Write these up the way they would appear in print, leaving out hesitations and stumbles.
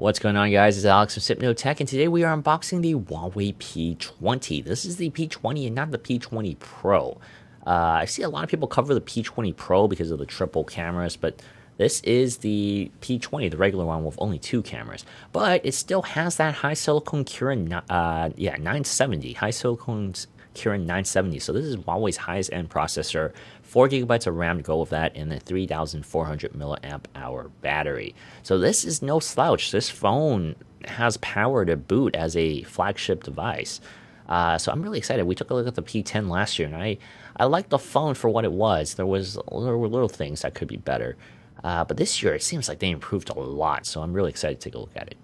What's going on, guys? It's Alex from Tech, and today we are unboxing the Huawei P20. This is the P20 and not the P20 Pro. I see a lot of people cover the P20 Pro because of the triple cameras, but this is the P20, the regular one with only two cameras. But it still has that high silicon Kirin 970, high silicon Kirin 970. So this is Huawei's highest end processor, 4 gigabytes of RAM to go with that, and a 3,400 milliamp hour battery. So this is no slouch. This phone has power to boot as a flagship device. So I'm really excited. We took a look at the P10 last year, and I liked the phone for what it was. There were little things that could be better. But this year, it seems like they improved a lot, so I'm really excited to take a look at it.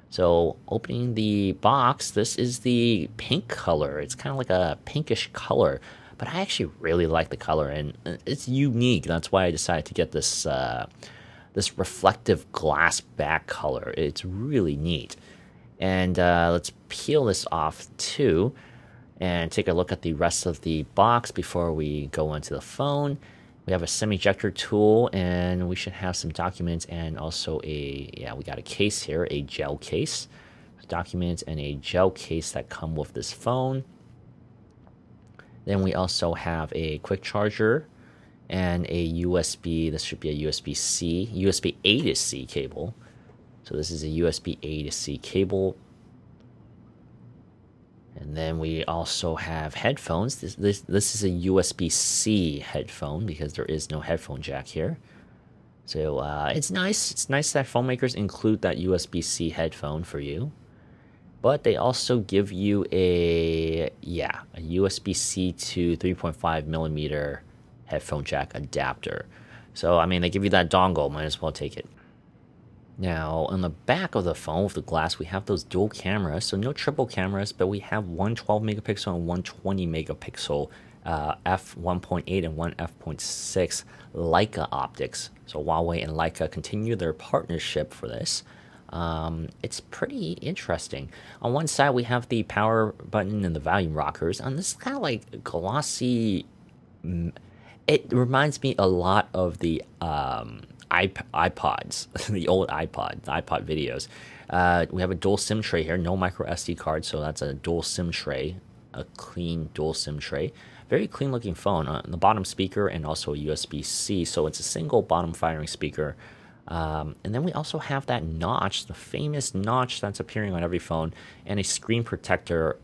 So opening the box, this is the pink color. It's kind of like a pinkish color, but I actually really like the color, and it's unique. That's why I decided to get this this reflective glass back color. It's really neat. And let's peel this off too and take a look at the rest of the box before we go into the phone. We have a semi-ejector tool, and we should have some documents and also we got a case here, a gel case. Documents and a gel case that come with this phone. Then we also have a quick charger and a USB. This should be a USB-C, USB A to C cable. So this is a USB A to C cable. And then we also have headphones. This is a USB-C headphone because there is no headphone jack here. So it's nice. It's nice that phone makers include that USB-C headphone for you. But they also give you a USB-C to 3.5 millimeter headphone jack adapter. So I mean, they give you that dongle. Might as well take it. Now, on the back of the phone with the glass, we have those dual cameras. So no triple cameras, but we have one 12 megapixel and one 20 megapixel f1.8 and one f.6 Leica optics. So Huawei and Leica continue their partnership for this. It's pretty interesting. On one side, we have the power button and the volume rockers. On this kind of like glossy, it reminds me a lot of the iPods, the old iPod videos. We have a dual SIM tray here, no micro SD card, so that's a dual SIM tray, a clean dual SIM tray. Very clean looking phone. On the bottom speaker and also a USB-C, so it's a single bottom firing speaker. And then we also have that notch, the famous notch that's appearing on every phone, and a screen protector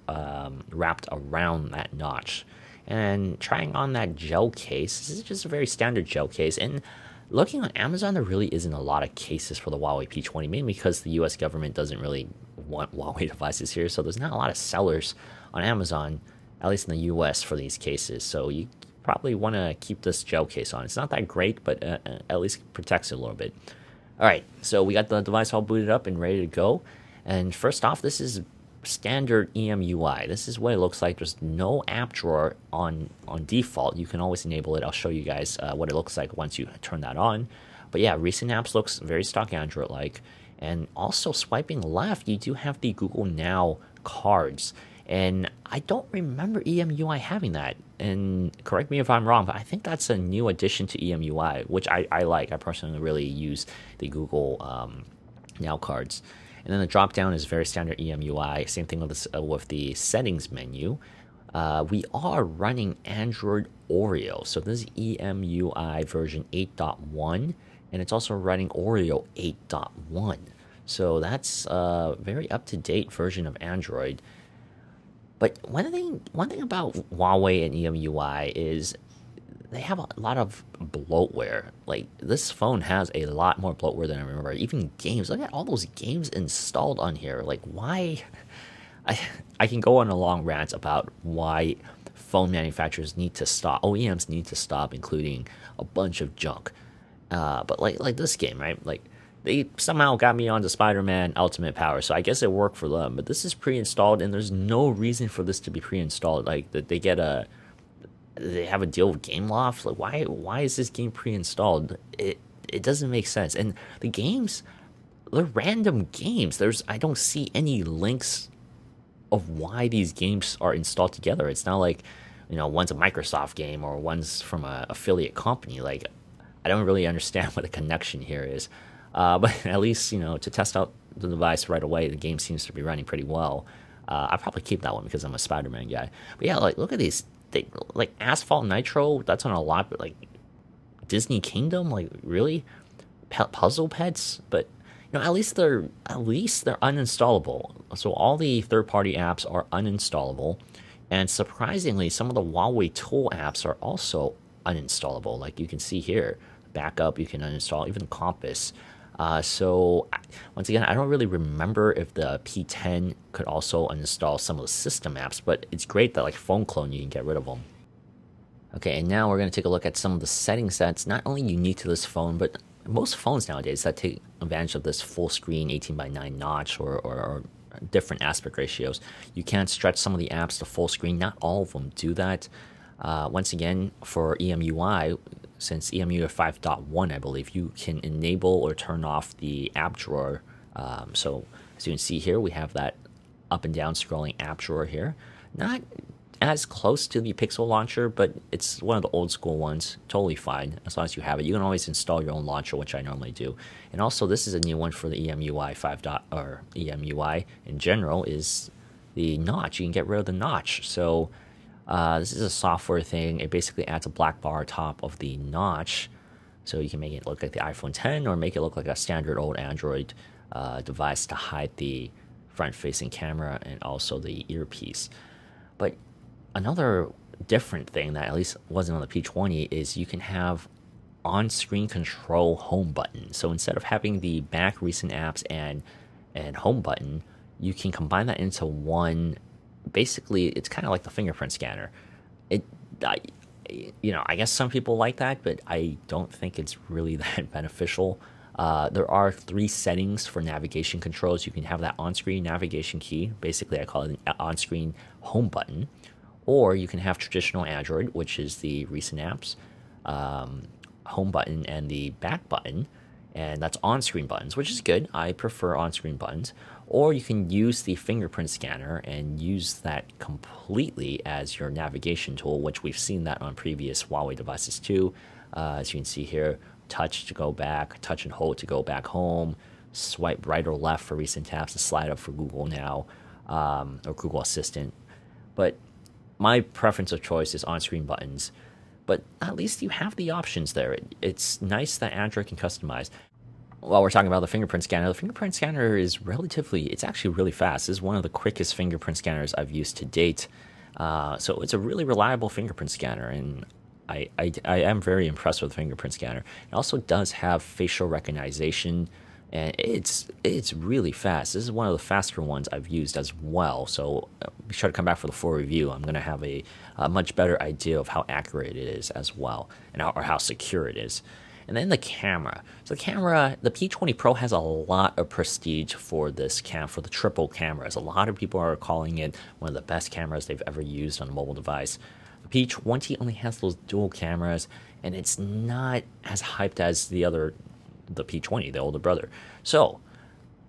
wrapped around that notch. And trying on that gel case, this is just a very standard gel case, and looking on Amazon, there really isn't a lot of cases for the Huawei P20, mainly because the US government doesn't really want Huawei devices here, so there's not a lot of sellers on Amazon, at least in the US, for these cases. So you probably want to keep this gel case on. It's not that great, but at least protects it a little bit. All right, so we got the device all booted up and ready to go. And first off, this is standard EMUI. This is what it looks like. There's no app drawer on default. You can always enable it. I'll show you guys what it looks like once you turn that on. But yeah, recent apps looks very stock Android-like. And also swiping left, you do have the Google Now cards. And I don't remember EMUI having that. And correct me if I'm wrong, but I think that's a new addition to EMUI, which I like. I personally really use the Google Now cards. And then the drop down is very standard EMUI. Same thing with the settings menu. We are running Android Oreo. So this is EMUI version 8.1, and it's also running Oreo 8.1. So that's a very up-to-date version of Android. But one thing about Huawei and EMUI is they have a lot of bloatware. Like, this phone has a lot more bloatware than I remember. Even games. Look at all those games installed on here. Like, why? I can go on a long rant about why phone manufacturers need to stop. OEMs need to stop including a bunch of junk. But like this game, right? Like, they somehow got me onto Spider-Man Ultimate Power, so I guess it worked for them. But this is pre-installed, and there's no reason for this to be pre-installed. Like, that they have a deal with Gameloft. Like, why is this game pre-installed? It doesn't make sense. And the games, they're random games. I don't see any links of why these games are installed together. It's not like, one's a Microsoft game or one's from an affiliate company. Like, I don't really understand what the connection here is. But at least, to test out the device right away, the game seems to be running pretty well. I probably keep that one because I'm a Spider-Man guy. But yeah, like look at these, like Asphalt Nitro. That's on a lot, but like Disney Kingdom, like really, puzzle pets. But at least they're uninstallable. So all the third-party apps are uninstallable, and surprisingly, some of the Huawei tool apps are also uninstallable. Like you can see here, backup you can uninstall, even Compass. Once again, I don't really remember if the P10 could also uninstall some of the system apps, but it's great that like Phone Clone you can get rid of them. Okay, and now we're going to take a look at some of the settings that's not only unique to this phone, but most phones nowadays that take advantage of this full screen 18:9 notch or different aspect ratios. You can stretch some of the apps to full screen. Not all of them do that. Once again, for EMUI, since EMUI 5.1, I believe, you can enable or turn off the app drawer. So as you can see here, we have that up and down scrolling app drawer here. Not as close to the Pixel launcher, but it's one of the old school ones. Totally fine as long as you have it. You can always install your own launcher, which I normally do. And also, this is a new one for the EMUI 5. Or EMUI in general is the notch. You can get rid of the notch. So this is a software thing. It basically adds a black bar top of the notch, so you can make it look like the iPhone 10 or make it look like a standard old Android device to hide the front-facing camera and also the earpiece. But another different thing that at least wasn't on the P20 is you can have on-screen control home button. So instead of having the back recent apps and home button, you can combine that into one. Basically, it's kind of like the fingerprint scanner. I guess some people like that, but I don't think it's really that beneficial. There are 3 settings for navigation controls. You can have that on-screen navigation key. Basically, I call it an on-screen home button. Or you can have traditional Android, which is the recent apps, home button, and the back button. And that's on-screen buttons, which is good. I prefer on-screen buttons. Or you can use the fingerprint scanner and use that completely as your navigation tool, which we've seen that on previous Huawei devices too. As you can see here, touch to go back, touch and hold to go back home, swipe right or left for recent taps, to slide up for Google Now, or Google Assistant. But my preference of choice is on-screen buttons. But at least you have the options there. It's nice that Android can customize. While we're talking about the fingerprint scanner is it's actually really fast. This is one of the quickest fingerprint scanners I've used to date. So it's a really reliable fingerprint scanner, and I am very impressed with the fingerprint scanner. It also does have facial recognition, and it's really fast. This is one of the faster ones I've used as well. So be sure to come back for the full review. I'm going to have a much better idea of how accurate it is as well, and how secure it is. And then the camera. So the P20 Pro has a lot of prestige for for the triple cameras. A lot of people are calling it one of the best cameras they've ever used on a mobile device. The P20 only has those dual cameras, and it's not as hyped as the P20, the older brother. So,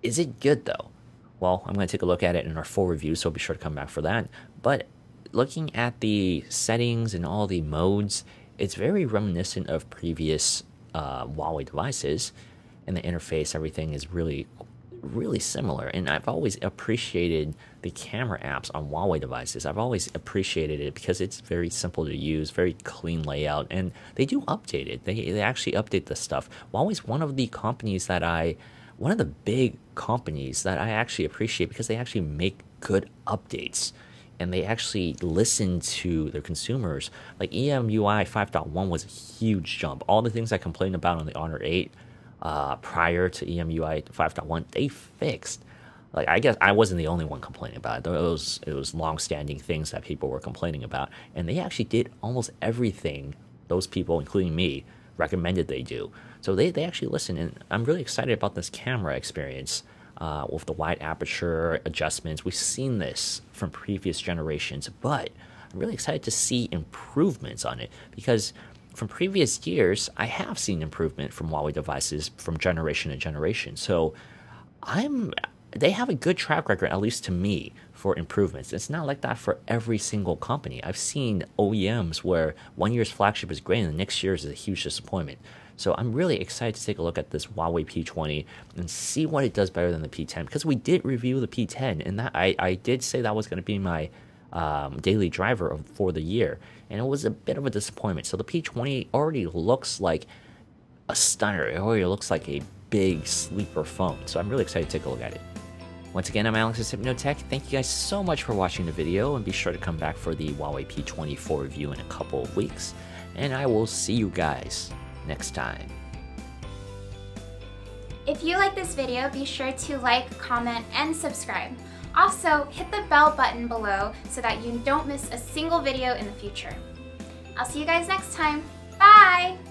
is it good though? Well, I'm going to take a look at it in our full review, so be sure to come back for that. But looking at the settings and all the modes, it's very reminiscent of previous Huawei devices, and the interface, everything is really, really similar. And I've always appreciated the camera apps on Huawei devices. I've always appreciated it because it's very simple to use, very clean layout, and they do update it. They actually update this stuff. Huawei's one of the big companies that I actually appreciate because they actually make good updates. And they actually listen to their consumers. Like EMUI 5.1 was a huge jump. All the things I complained about on the Honor 8 prior to EMUI 5.1, they fixed. Like, I guess I wasn't the only one complaining about it. It was long-standing things that people were complaining about. And they actually did almost everything those people, including me, recommended they do. So they actually listen. And I'm really excited about this camera experience. With the wide aperture adjustments. We've seen this from previous generations, but I'm really excited to see improvements on it because from previous years, I have seen improvement from Huawei devices from generation to generation. So they have a good track record, at least to me, for improvements. It's not like that for every single company. I've seen OEMs where one year's flagship is great and the next year's is a huge disappointment. So I'm really excited to take a look at this Huawei P20 and see what it does better than the P10, because we did review the P10, and that I did say that was going to be my daily driver for the year, and it was a bit of a disappointment. So the P20 already looks like a stunner. It already looks like a big sleeper phone. So I'm really excited to take a look at it. Once again, I'm Alex with Hypnotech. Thank you guys so much for watching the video, and be sure to come back for the Huawei P20 full review in a couple of weeks. And I will see you guys next time. If you like this video, be sure to like, comment, and subscribe. Also, hit the bell button below so that you don't miss a single video in the future. I'll see you guys next time. Bye!